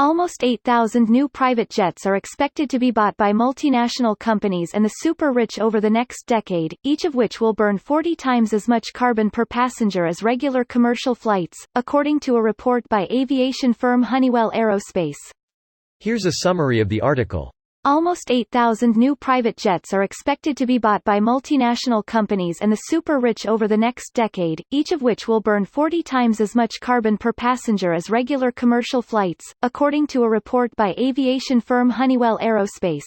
Almost 8,000 new private jets are expected to be bought by multinational companies and the super-rich over the next decade, each of which will burn 40 times as much carbon per passenger as regular commercial flights, according to a report by aviation firm Honeywell Aerospace. Here's a summary of the article. Almost 8,000 new private jets are expected to be bought by multinational companies and the super-rich over the next decade, each of which will burn 40 times as much carbon per passenger as regular commercial flights, according to a report by aviation firm Honeywell Aerospace.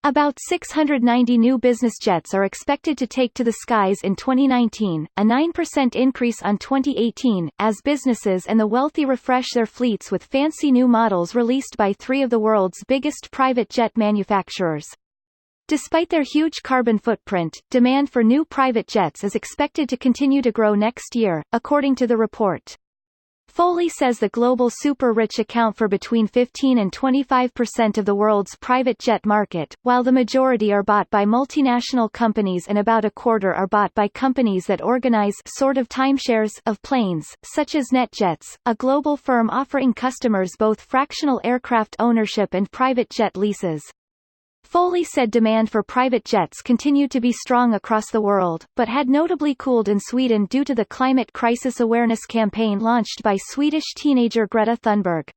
About 690 new business jets are expected to take to the skies in 2019, a 9% increase on 2018, as businesses and the wealthy refresh their fleets with fancy new models released by three of the world's biggest private jet manufacturers. Despite their huge carbon footprint, demand for new private jets is expected to continue to grow next year, according to the report. Foley says the global super-rich account for between 15 and 25% of the world's private jet market, while the majority are bought by multinational companies and about a quarter are bought by companies that organize sort of timeshares of planes, such as NetJets, a global firm offering customers both fractional aircraft ownership and private jet leases. Foley said demand for private jets continued to be strong across the world, but had notably cooled in Sweden due to the climate crisis awareness campaign launched by Swedish teenager Greta Thunberg.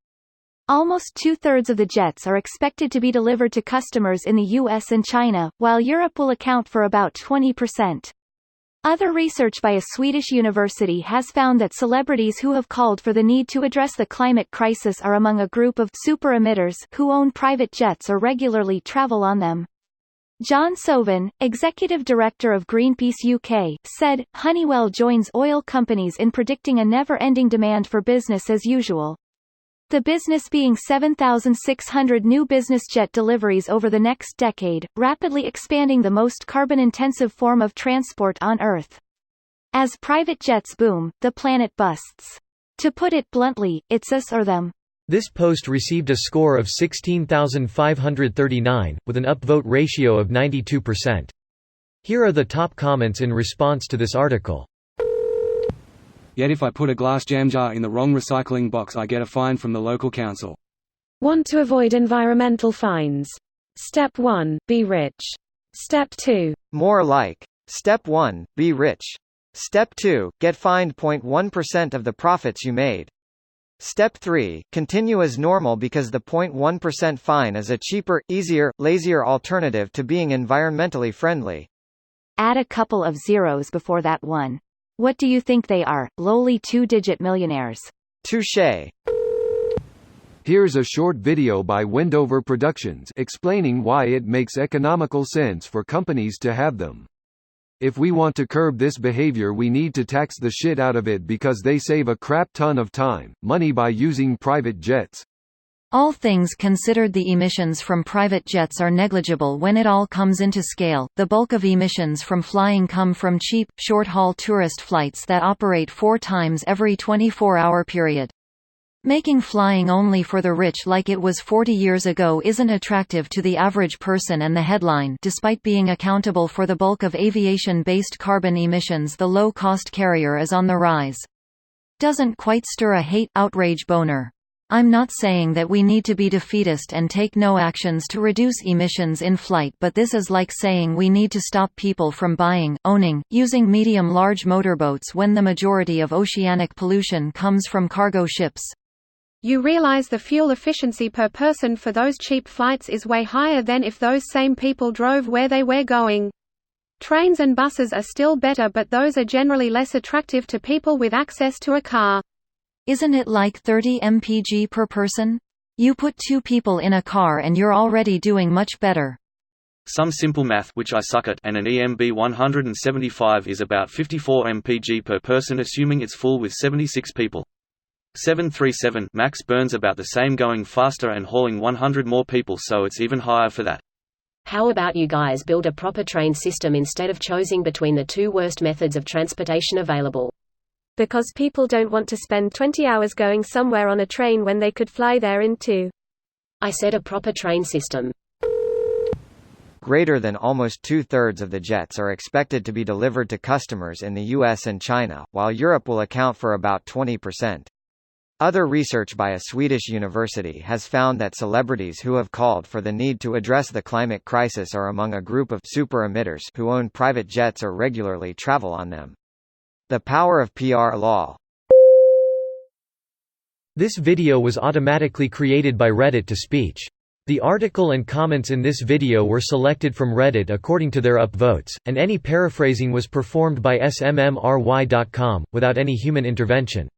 Almost two-thirds of the jets are expected to be delivered to customers in the US and China, while Europe will account for about 20%. Other research by a Swedish university has found that celebrities who have called for the need to address the climate crisis are among a group of super-emitters who own private jets or regularly travel on them. John Sovan, executive director of Greenpeace UK, said, Honeywell joins oil companies in predicting a never-ending demand for business as usual. The business being 7,600 new business jet deliveries over the next decade, rapidly expanding the most carbon-intensive form of transport on Earth. As private jets boom, the planet busts. To put it bluntly, it's us or them. This post received a score of 16,539, with an upvote ratio of 92%. Here are the top comments in response to this article. Yet if I put a glass jam jar in the wrong recycling box I get a fine from the local council. Want to avoid environmental fines? Step 1. Be rich. Step 2. More like. Step 1. Be rich. Step 2. Get fined 0.1% of the profits you made. Step 3. Continue as normal because the 0.1% fine is a cheaper, easier, lazier alternative to being environmentally friendly. Add a couple of zeros before that one. What do you think they are, lowly two-digit millionaires? Touché. Here's a short video by Wendover Productions explaining why it makes economical sense for companies to have them. If we want to curb this behavior we need to tax the shit out of it because they save a crap ton of time, money by using private jets. All things considered, the emissions from private jets are negligible when it all comes into scale. The bulk of emissions from flying come from cheap, short-haul tourist flights that operate 4 times every 24-hour period. Making flying only for the rich like it was 40 years ago isn't attractive to the average person, and the headline, despite being accountable for the bulk of aviation-based carbon emissions, the low-cost carrier is on the rise, doesn't quite stir a hate-outrage boner. I'm not saying that we need to be defeatist and take no actions to reduce emissions in flight, but this is like saying we need to stop people from buying, owning, using medium-large motorboats when the majority of oceanic pollution comes from cargo ships. You realize the fuel efficiency per person for those cheap flights is way higher than if those same people drove where they were going. Trains and buses are still better, but those are generally less attractive to people with access to a car. Isn't it like 30 mpg per person? You put 2 people in a car and you're already doing much better. Some simple math, which I suck at, and an EMB 175 is about 54 mpg per person assuming it's full with 76 people. 737 MAX burns about the same going faster and hauling 100 more people, so it's even higher for that. How about you guys build a proper train system instead of choosing between the 2 worst methods of transportation available? Because people don't want to spend 20 hours going somewhere on a train when they could fly there in 2. I said a proper train system. Greater than almost two-thirds of the jets are expected to be delivered to customers in the US and China, while Europe will account for about 20%. Other research by a Swedish university has found that celebrities who have called for the need to address the climate crisis are among a group of super-emitters who own private jets or regularly travel on them. The power of PR law. This video was automatically created by Reddit to speech. The article and comments in this video were selected from Reddit according to their upvotes, and any paraphrasing was performed by smmry.com, without any human intervention.